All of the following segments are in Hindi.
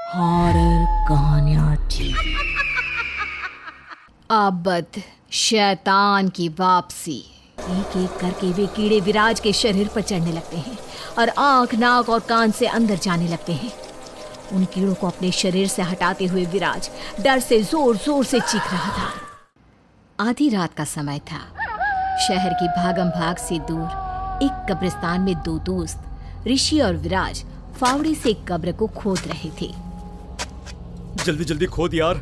हॉरर कहानियाँ टीवी। अबद शैतान की वापसी। एक एक करके वे कीड़े विराज के शरीर पर चढ़ने लगते हैं और आंख, नाक और कान से अंदर जाने लगते हैं। उन कीड़ों को अपने शरीर से हटाते हुए विराज डर से जोर जोर से चीख रहा था। आधी रात का समय था। शहर की भागम भाग से दूर एक कब्रिस्तान में दो दोस्त ऋषि और विराज फावड़े से एक कब्र को खोद रहे थे। जल्दी जल्दी खोद यार,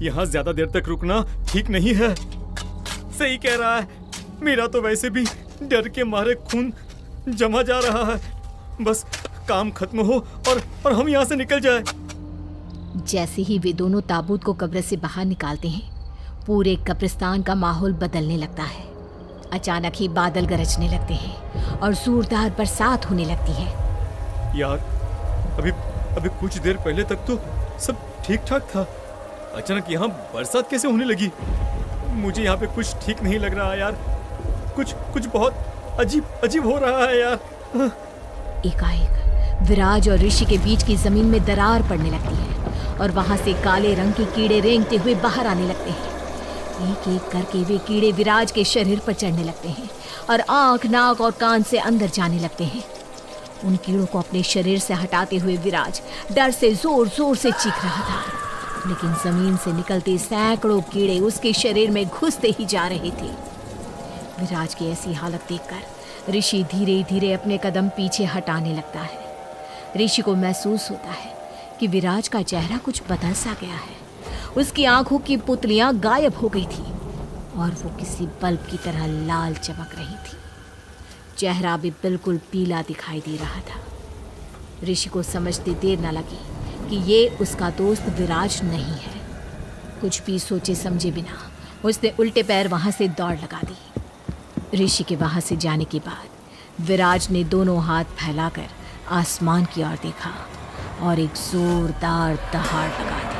यहाँ ज्यादा देर तक रुकना ठीक नहीं है। सही कह रहा है, मेरा तो वैसे भी डर के मारे खून जमा जा रहा है। बस काम खत्म हो और हम यहाँ से निकल जाए। जैसे ही वे दोनों ताबूत को कब्र से बाहर निकालते हैं, पूरे कब्रिस्तान का माहौल बदलने लगता है। अचानक ही बादल गरजने लगते हैं और जोरदार बरसात होने लगती है। यार अभी कुछ देर पहले तक तो सब ठीक ठाक था। अचानक यहाँ बरसात कैसे होने लगी? मुझे यहाँ पे कुछ ठीक नहीं लग रहा यार। कुछ बहुत अजीब हो रहा है यार। एकाएक विराज और ऋषि के बीच की जमीन में दरार पड़ने लगती है और वहां से काले रंग के कीड़े रेंगते हुए बाहर आने लगते हैं। एक एक करके वे कीड़े विराज के शरीर पर चढ़ने लगते हैं और आंख, नाक और कान से अंदर जाने लगते हैं। उन कीड़ों को अपने शरीर से हटाते हुए विराज डर से जोर जोर से चीख रहा था, लेकिन जमीन से निकलते सैकड़ों कीड़े उसके शरीर में घुसते ही जा रहे थे। विराज की ऐसी हालत देखकर ऋषि धीरे धीरे अपने कदम पीछे हटाने लगता है। ऋषि को महसूस होता है कि विराज का चेहरा कुछ बदल सा गया है। उसकी आंखों की पुतलियां गायब हो गई थी और वो किसी बल्ब की तरह लाल चमक रही थी। चेहरा भी बिल्कुल पीला दिखाई दे रहा था। ऋषि को समझते देर न लगी कि ये उसका दोस्त विराज नहीं है। कुछ भी सोचे समझे बिना उसने उल्टे पैर वहां से दौड़ लगा दी। ऋषि के वहां से जाने के बाद विराज ने दोनों हाथ फैलाकर आसमान की ओर देखा और एक जोरदार दहाड़ लगा दी।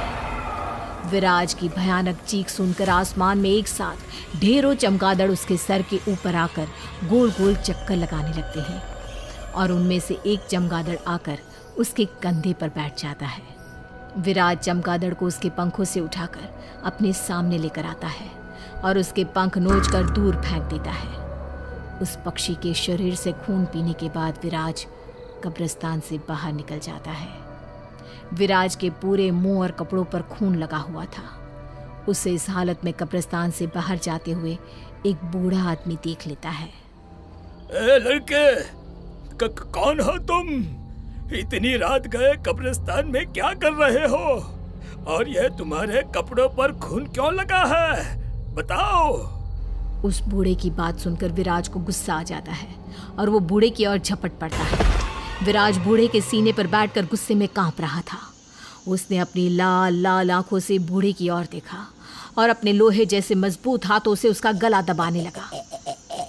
विराज की भयानक चीख सुनकर आसमान में एक साथ ढेरों चमगादड़ उसके सर के ऊपर आकर गोल गोल चक्कर लगाने लगते हैं और उनमें से एक चमगादड़ आकर उसके कंधे पर बैठ जाता है। विराज चमगादड़ को उसके पंखों से उठाकर अपने सामने लेकर आता है और उसके पंख नोचकर दूर फेंक देता है। उस पक्षी के शरीर से खून पीने के बाद विराज कब्रिस्तान से बाहर निकल जाता है। विराज के पूरे मुंह और कपड़ों पर खून लगा हुआ था। उसे इस हालत में कब्रिस्तान से बाहर जाते हुए एक बूढ़ा आदमी देख लेता है। ए लड़के, कौन हो तुम? इतनी रात गए कब्रिस्तान में क्या कर रहे हो? और यह तुम्हारे कपड़ों पर खून क्यों लगा है? बताओ। उस बूढ़े की बात सुनकर विराज को गुस्सा आ जाता है और वो बूढ़े की ओर झपट पड़ता है। विराज बूढ़े के सीने पर बैठकर गुस्से में कांप रहा था। उसने अपनी लाल लाल आंखों से बूढ़े की ओर देखा और अपने लोहे जैसे मजबूत हाथों से उसका गला दबाने लगा।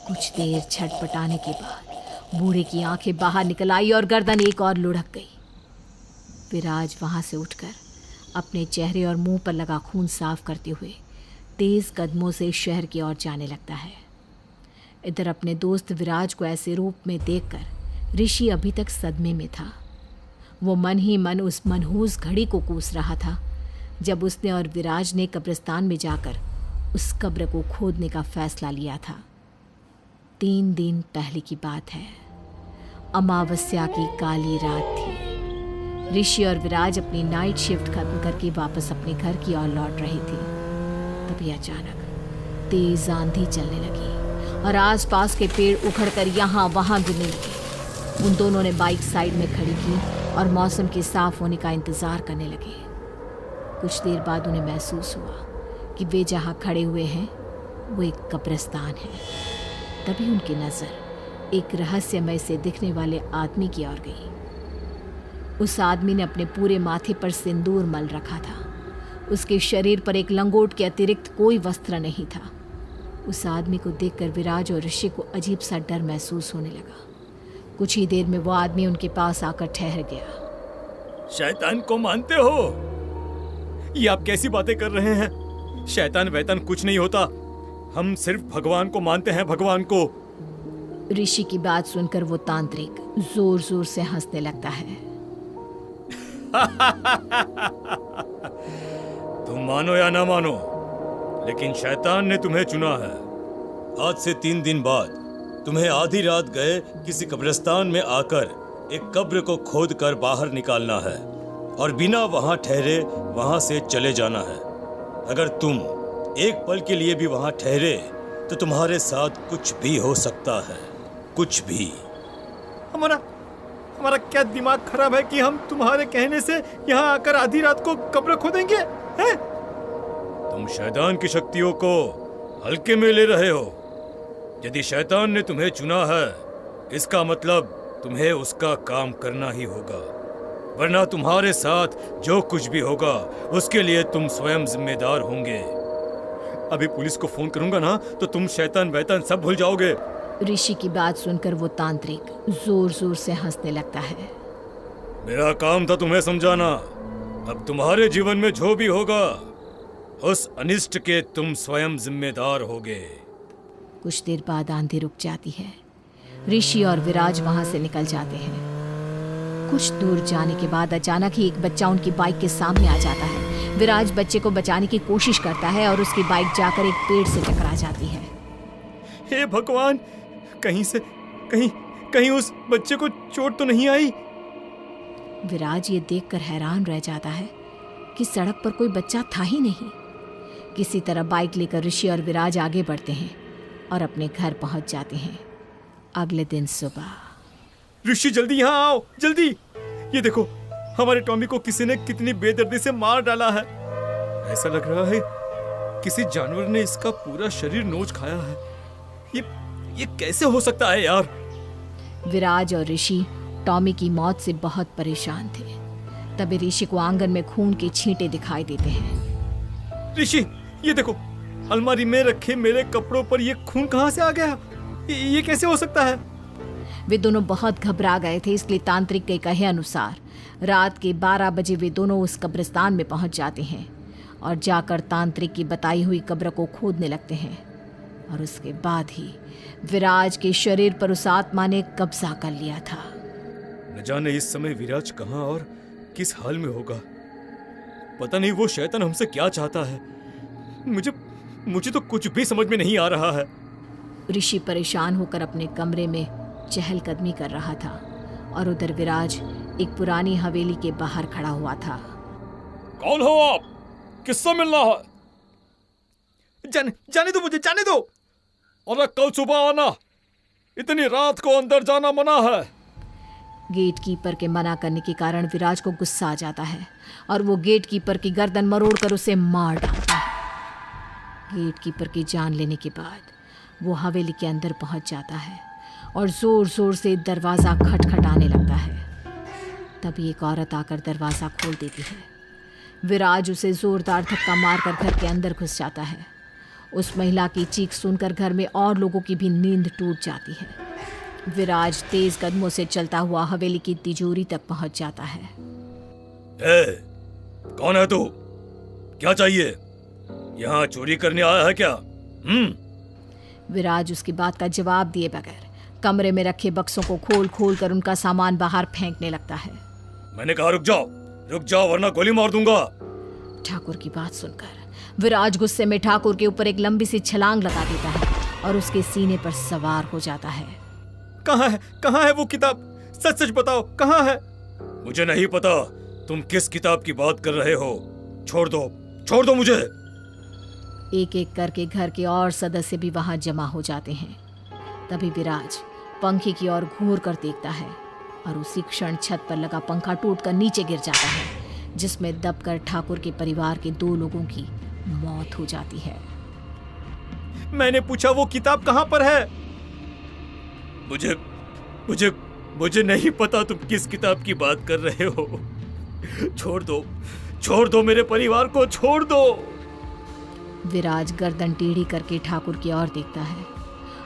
कुछ देर छटपटाने के बाद बूढ़े की आंखें बाहर निकल आई और गर्दन एक और लुढ़क गई। विराज वहां से उठकर अपने चेहरे और मुंह पर लगा खून साफ करते हुए तेज कदमों से शहर की ओर जाने लगता है। इधर अपने दोस्त विराज को ऐसे रूप में देखकर ऋषि अभी तक सदमे में था। वो मन ही मन उस मनहूस घड़ी को कोस रहा था जब उसने और विराज ने कब्रिस्तान में जाकर उस कब्र को खोदने का फैसला लिया था। 3 दिन पहले की बात है। अमावस्या की काली रात थी। ऋषि और विराज अपनी नाइट शिफ्ट खत्म करके वापस अपने घर की ओर लौट रहे थे। तभी अचानक तेज आंधी चलने लगी और आसपास के पेड़ उखड़कर यहाँ वहाँ गिरने लगे। उन दोनों ने बाइक साइड में खड़ी की और मौसम के साफ होने का इंतजार करने लगे। कुछ देर बाद उन्हें महसूस हुआ कि वे जहाँ खड़े हुए हैं वो एक कब्रिस्तान है। तभी उनकी नज़र एक रहस्यमय से दिखने वाले आदमी की ओर गई। उस आदमी ने अपने पूरे माथे पर सिंदूर मल रखा था। उसके शरीर पर एक लंगोट के अतिरिक्त कोई वस्त्र नहीं था। उस आदमी को देखकर विराज और ऋषि को अजीब सा डर महसूस होने लगा। कुछ ही देर में वो आदमी उनके पास आकर ठहर गया। शैतान को मानते हो? ये आप कैसी बातें कर रहे हैं? शैतान वैतान कुछ नहीं होता। हम सिर्फ भगवान को मानते हैं, भगवान को। ऋषि की बात सुनकर वो तांत्रिक जोर जोर से हंसने लगता है। तुम मानो या ना मानो, लेकिन शैतान ने तुम्हें चुना है। आज से 3 दिन बाद तुम्हें आधी रात गए किसी कब्रिस्तान में आकर एक कब्र को खोद कर बाहर निकालना है और बिना वहां ठहरे वहां से चले जाना है। अगर तुम एक पल के लिए भी वहां ठहरे तो तुम्हारे साथ कुछ भी हो सकता है, कुछ भी। हमारा क्या दिमाग खराब है कि हम तुम्हारे कहने से यहाँ आकर आधी रात को कब्र खोदेंगे हैं? तुम शैतान की शक्तियों को हल्के में ले रहे हो। यदि शैतान ने तुम्हें चुना है, इसका मतलब तुम्हें उसका काम करना ही होगा, वरना तुम्हारे साथ जो कुछ भी होगा उसके लिए तुम स्वयं जिम्मेदार होंगे। अभी पुलिस को फोन करूंगा ना तो तुम शैतान वैतान सब भूल जाओगे। ऋषि की बात सुनकर वो तांत्रिक जोर जोर से हंसने लगता है। मेरा काम था तुम्हें समझाना। अब तुम्हारे जीवन में जो भी होगा उस अनिष्ट के तुम स्वयं जिम्मेदार होगे। कुछ देर बाद आंधी रुक जाती है। ऋषि और विराज वहां से निकल जाते हैं। कुछ दूर जाने के बाद अचानक ही एक बच्चा उनकी बाइक के सामने आ जाता है। विराज बच्चे को बचाने की कोशिश करता है और उसकी बाइक जाकर एक पेड़ से टकरा जाती है। हे भगवान, कहीं उस बच्चे को चोट तो नहीं आई? विराज ये देखकर हैरान रह जाता है कि सड़क पर कोई बच्चा था ही नहीं। किसी तरह बाइक लेकर ऋषि और विराज आगे बढ़ते हैं और अपने घर पहुंच जाते हैं। अगले दिन सुबह। ऋषि जल्दी यहाँ आओ, जल्दी। ये देखो, हमारे टॉमी को किसी ने कितनी बेदर्दी से मार डाला है। ऐसा लग रहा है किसी जानवर ने इसका पूरा शरीर नोच खाया है। ये कैसे हो सकता है यार? विराज और ऋषि टॉमी की मौत से बहुत परेशान थे। तभी ऋषि को आंगन में खून के छींटे दिखाई देते हैं। ऋषि, ये देखो, अलमारी में रखे मेरे कपड़ों पर ये खून कहाँ से आ गया? ये कैसे हो सकता है? वे दोनों बहुत घबरा गए थे, इसलिए तांत्रिक के कहे अनुसार रात के 12 बजे वे दोनों उस कब्रिस्तान में पहुंच जाते हैं और जाकर तांत्रिक की बताई हुई कब्र को खोदने लगते हैं। और उसके बाद ही विराज के शरीर पर उस आत्मा ने कब्जा कर लिया था। न जाने इस समय विराज कहाँ और किस हाल में होगा। पता नहीं वो शैतान हमसे क्या चाहता है। मुझे तो कुछ भी समझ में नहीं आ रहा है। ऋषि परेशान होकर अपने कमरे में चहलकदमी कर रहा था और उधर विराज एक पुरानी हवेली के बाहर खड़ा हुआ था। कौन हो आप? किससे मिलना है? जाने दो मुझे, जाने दो। और कल सुबह आना, इतनी रात को अंदर जाना मना है। गेट कीपर के मना करने के कारण विराज को गुस्सा आ जाता है और वो गेट कीपर की गर्दन मरोड़कर उसे मार डालता है। गेट कीपर की जान लेने के बाद वो हवेली के अंदर पहुंच जाता है और जोर जोर से दरवाज़ा खटखटाने लगता है। तभी एक औरत आकर दरवाज़ा खोल देती है। विराज उसे जोरदार धक्का मारकर घर के अंदर घुस जाता है। उस महिला की चीख सुनकर घर में और लोगों की भी नींद टूट जाती है। विराज तेज कदमों से चलता हुआ हवेली की तिजोरी तक पहुंच जाता है। कौन है तू? क्या चाहिए? यहाँ चोरी करने आया है क्या? विराज उसकी बात का जवाब दिए बगैर कमरे में रखे बक्सों को खोल खोल कर उनका सामान बाहर फेंकने लगता है। मैंने कहा रुक जाओ वरना गोली मार दूंगा। ठाकुर की बात सुनकर विराज गुस्से में ठाकुर के ऊपर एक लंबी सी छलांग लगा देता है और उसके सीने पर सवार हो जाता है। कहाँ है वो किताब? सच बताओ, कहाँ है? मुझे नहीं पता तुम किस किताब की बात कर रहे हो। छोड़ दो मुझे। एक एक करके घर के और सदस्य भी वहां जमा हो जाते हैं। तभी विराज पंखे की ओर घूर कर देखता है और उसी क्षण छत पर लगा पंखा टूटकर नीचे गिर जाता है, जिसमें दबकर ठाकुर के परिवार के 2 लोगों की मौत हो जाती है। मैंने पूछा वो किताब कहाँ पर है? मुझे नहीं पता तुम किस किताब की बात कर रहे हो। छोड़ दो मेरे परिवार को, छोड़ दो। विराज गर्दन टेढ़ी करके ठाकुर की ओर देखता है।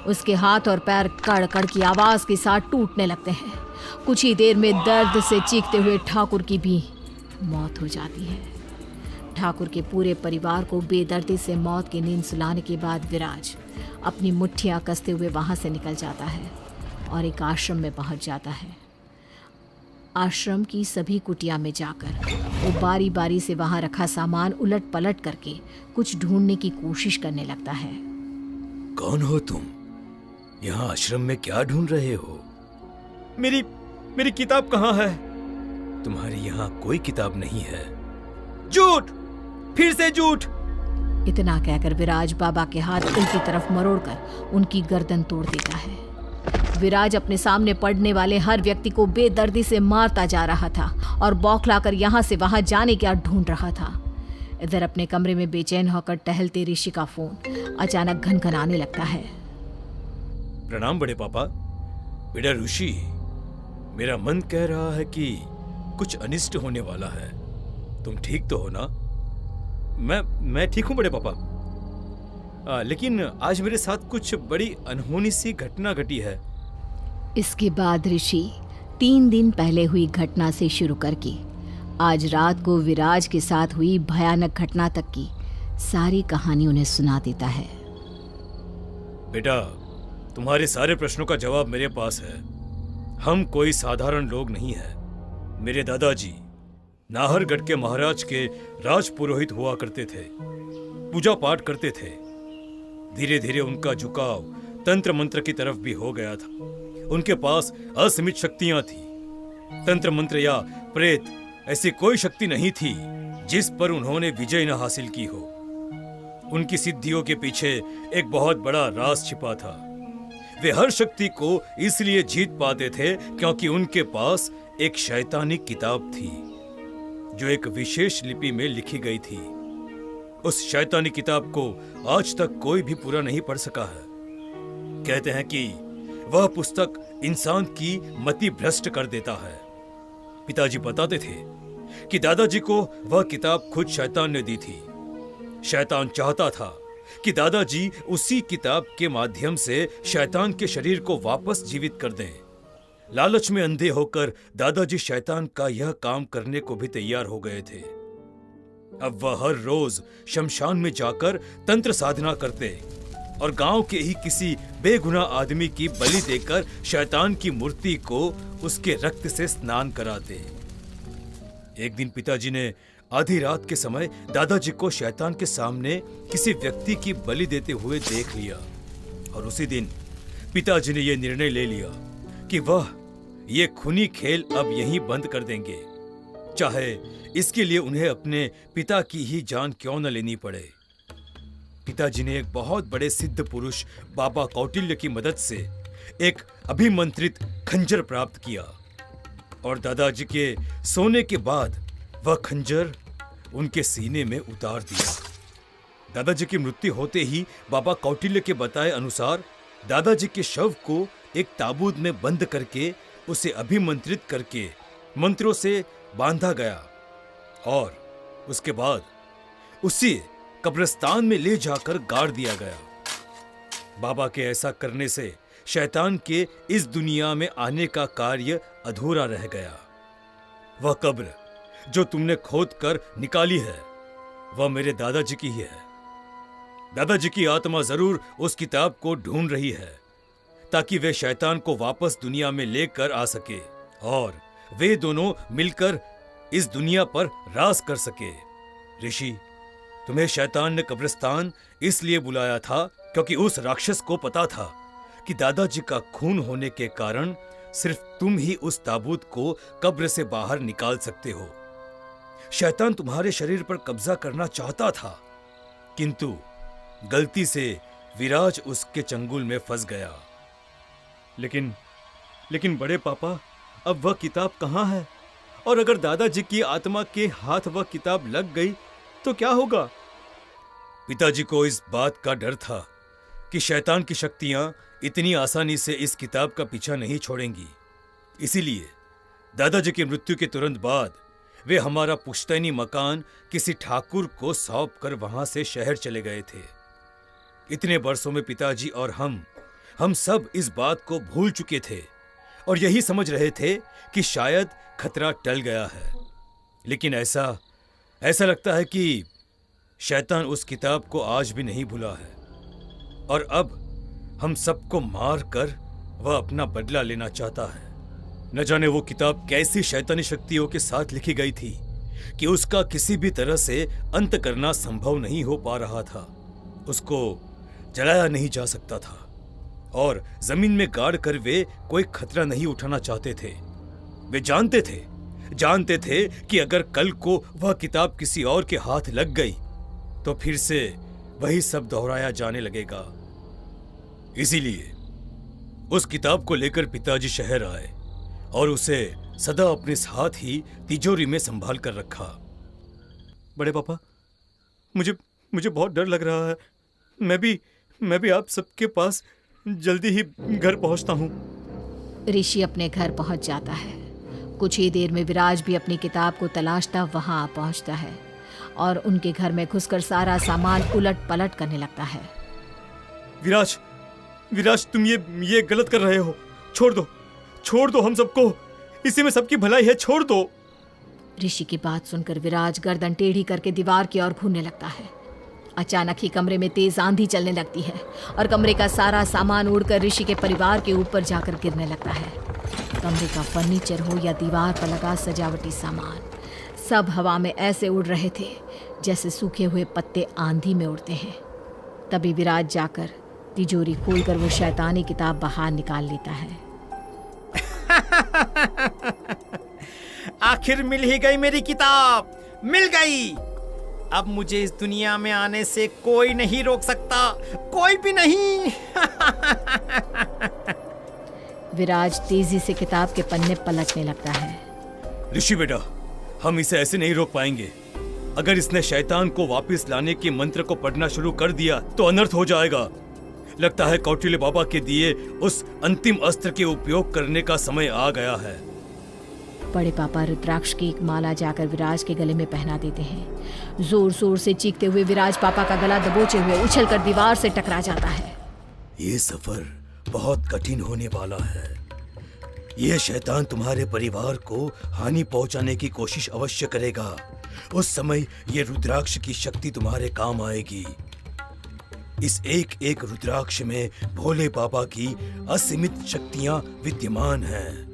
उसके हाथ और पैर कड़ कड़ की आवाज के साथ टूटने लगते हैं। कुछ ही देर में दर्द से चीखते हुए ठाकुर की भी मौत हो जाती है। ठाकुर के पूरे परिवार को बेदर्दी से मौत की नींद सुलाने के बाद विराज अपनी मुट्ठियां कसते हुए वहां से निकल जाता है और एक आश्रम में पहुंच जाता है। आश्रम की सभी कुटिया में जाकर वो बारी बारी से वहां रखा सामान उलट पलट करके कुछ ढूंढने की कोशिश करने लगता है। कौन हो तुम? यहाँ आश्रम में क्या ढूंढ रहे हो? मेरी मेरी किताब कहाँ है? तुम्हारी यहाँ कोई किताब नहीं है। झूठ, फिर से झूठ। इतना कहकर विराज बाबा के हाथ उल्टी तरफ मरोड़कर उनकी गर्दन तोड़ देता है। विराज अपने सामने पड़ने वाले हर व्यक्ति को बेदर्दी से मारता जा रहा था और बौखलाकर यहाँ से वहां जाने का ढूंढ रहा था। इधर अपने कमरे में बेचैन होकर टहलते ऋषि का फोन अचानक घनघनाने लगता है। प्रणाम बड़े पापा। बेटा ऋषि, मेरा मन कह रहा है कि कुछ अनिष्ट होने वाला है। तुम ठीक तो हो ना? मैं ठीक हूँ बड़े पापा। लेकिन आज मेरे साथ कुछ बड़ी अनहोनी सी घटना घटी है। इसके बाद ऋषि 3 दिन पहले हुई घटना से शुरू करके आज रात को विराज के साथ हुई भयानक घटना तक की सारी कहानी उन्हें सुना देता है। बेटा, तुम्हारे सारे प्रश्नों का जवाब मेरे पास है। हम कोई साधारण लोग नहीं हैं। मेरे दादाजी नाहरगढ़ के महाराज के राज पुरोहित हुआ करते थे, पूजा पाठ करते थे। धीरे धीरे उनका झुकाव तंत्र मंत्र की तरफ भी हो गया था। उनके पास असीमित शक्तियां थी। तंत्र मंत्र या प्रेत ऐसी कोई शक्ति नहीं थी जिस पर उन्होंने विजय न हासिल की हो। उनकी सिद्धियों के पीछे एक बहुत बड़ा राज छिपा था। वे हर शक्ति को इसलिए जीत पाते थे क्योंकि उनके पास एक शैतानी किताब थी जो एक विशेष लिपि में लिखी गई थी। उस शैतानी किताब को आज तक कोई भी पूरा नहीं पढ़ सका है। कहते हैं कि वह पुस्तक इंसान की मति भ्रष्ट कर देता है। पिताजी बताते थे कि दादाजी को वह किताब खुद शैतान ने दी थी। शैतान चाहता था कि दादाजी उसी किताब के माध्यम से शैतान के शरीर को वापस जीवित कर दें। लालच में अंधे होकर दादाजी शैतान का यह काम करने को भी तैयार हो गए थे। अब वह हर रोज शमशान में जाकर तंत्र साधना करते और गांव के ही किसी बेगुनाह आदमी की बलि देकर शैतान की मूर्ति को उसके रक्त से स्नान कराते। एक दिन पिताजी ने आधी रात के समय दादाजी को शैतान के सामने किसी व्यक्ति की बलि देते हुए देख लिया और उसी दिन पिताजी ने यह निर्णय ले लिया कि वह ये खूनी खेल अब यहीं बंद कर देंगे, चाहे इसके लिए उन्हें अपने पिता की ही जान क्यों न लेनी पड़े। पिताजी ने एक बहुत बड़े सिद्ध पुरुष बाबा कौटिल्य की मदद से एक अभिमंत्रित खंजर प्राप्त किया और दादाजी के सोने के बाद वह खंजर उनके सीने में उतार दिया। दादाजी की मृत्यु होते ही बाबा कौटिल्य के बताए अनुसार दादाजी के शव को एक ताबूत में बंद करके उसे अभिमंत्रित करके मंत्रों से बांधा गया और उसके बाद उसे कब्रिस्तान में ले जाकर गाड़ दिया गया। बाबा के ऐसा करने से शैतान के इस दुनिया में आने का कार्य अधूरा रह गया। वह कब्र जो तुमने खोद कर निकाली है वह मेरे दादाजी की ही है। दादाजी की आत्मा जरूर उस किताब को ढूंढ रही है ताकि वे शैतान को वापस दुनिया में लेकर आ सके और वे दोनों मिलकर इस दुनिया पर राज कर सके। ऋषि, तुम्हें शैतान ने कब्रिस्तान इसलिए बुलाया था क्योंकि उस राक्षस को पता था कि दादाजी का खून होने के कारण सिर्फ तुम ही उस ताबूत को कब्र से बाहर निकाल सकते हो। शैतान तुम्हारे शरीर पर कब्जा करना चाहता था किंतु गलती से विराज उसके चंगुल में फंस गया। लेकिन बड़े पापा, अब वह किताब कहाँ है? और अगर दादाजी की आत्मा के हाथ वह किताब लग गई तो क्या होगा? पिताजी को इस बात का डर था कि शैतान की शक्तियां इतनी आसानी से इस किताब का पीछा नहीं छोड़ेंगी। इसीलिए दादाजी की मृत्यु के तुरंत बाद वे हमारा पुश्तैनी मकान किसी ठाकुर को सौंप कर वहां से शहर चले गए थे। इतने वर्षों में पिताजी और हम सब इस बात को भूल चुके थे और यही समझ रहे थे कि शायद खतरा टल गया है। लेकिन ऐसा लगता है कि शैतान उस किताब को आज भी नहीं भूला है और अब हम सबको मार कर वह अपना बदला लेना चाहता है। न जाने वो किताब कैसी शैतानी शक्तियों के साथ लिखी गई थी कि उसका किसी भी तरह से अंत करना संभव नहीं हो पा रहा था। उसको जलाया नहीं जा सकता था और जमीन में गाड़ कर वे कोई खतरा नहीं उठाना चाहते थे। वे जानते थे कि अगर कल को वह किताब किसी और के हाथ लग गई तो फिर से वही सब दोहराया जाने लगेगा। इसीलिए उस किताब को लेकर पिताजी शहर आए और उसे सदा अपने साथ ही तिजोरी में संभाल कर रखा। बड़े पापा, मुझे बहुत डर लग रहा है। मैं भी आप सबके पास जल्दी ही घर पहुंचता हूं। ऋषि अपने घर पहुंच जाता है। कुछ ही देर में विराज भी अपनी किताब को तलाशता वहां पहुंचता है और उनके घर में घुसकर सारा सामान उलट पलट करने लगता है। विराज, तुम ये गलत कर रहे हो। छोड़ दो हम सबको। इसी में सबकी भलाई है, छोड़ दो। ऋषि की बात सुनकर विराज गर्दन टेढ़ी करके दीवार की ओर घूरने लगता है। अचानक ही कमरे में तेज आंधी चलने लगती है और कमरे का सारा सामान उड़कर ऋषि के परिवार के ऊपर जाकर गिरने लगता है। कमरे का फर्नीचर हो या दीवार पर लगा सजावटी सामान, सब हवा में ऐसे उड़ रहे थे जैसे सूखे हुए पत्ते आंधी में उड़ते हैं। तभी विराज जाकर तिजोरी खोलकर वो शैतानी किताब बाहर निकाल लेता है। आखिर मिल ही गई मेरी किताब, मिल गई। अब मुझे इस दुनिया में आने से कोई नहीं रोक सकता, कोई भी नहीं। विराज तेजी से किताब के पन्ने पलटने लगता है। ऋषि बेटा, हम इसे ऐसे नहीं रोक पाएंगे। अगर इसने शैतान को वापस लाने के मंत्र को पढ़ना शुरू कर दिया तो अनर्थ हो जाएगा। लगता है कौटिल्य बाबा के दिए उस अंतिम अस्त्र के उपयोग करने का समय आ गया है। बड़े पापा रुद्राक्ष की एक माला जाकर विराज के गले में पहना देते हैं। जोर जोर से चीखते हुए विराज पापा का गला दबोचे हुए उछलकर दीवार से टकरा जाता है। ये सफर बहुत कठिन होने वाला है। ये शैतान तुम्हारे परिवार को हानि पहुंचाने की कोशिश अवश्य करेगा। उस समय ये रुद्राक्ष की शक्ति तुम्हारे काम आएगी। इस एक एक रुद्राक्ष में भोले बाबा की असीमित शक्तियां विद्यमान हैं।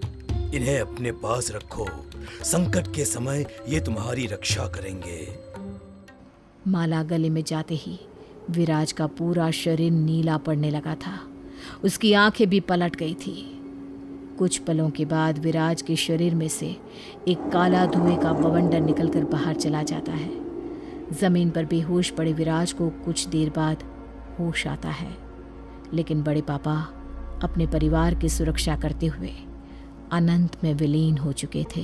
इन्हें अपने पास रखो। संकट के समय ये तुम्हारी रक्षा करेंगे। माला गले में जाते ही विराज का पूरा शरीर नीला पड़ने लगा था। उसकी आंखें भी पलट गई थी। कुछ पलों के बाद विराज के शरीर में से एक काला धुएं का बवंडर निकलकर बाहर चला जाता है। जमीन पर बेहोश पड़े विराज को कुछ देर बाद होश आता है, लेकिन बड़े पापा अपने परिवार की सुरक्षा करते हुए अनंत में विलीन हो चुके थे।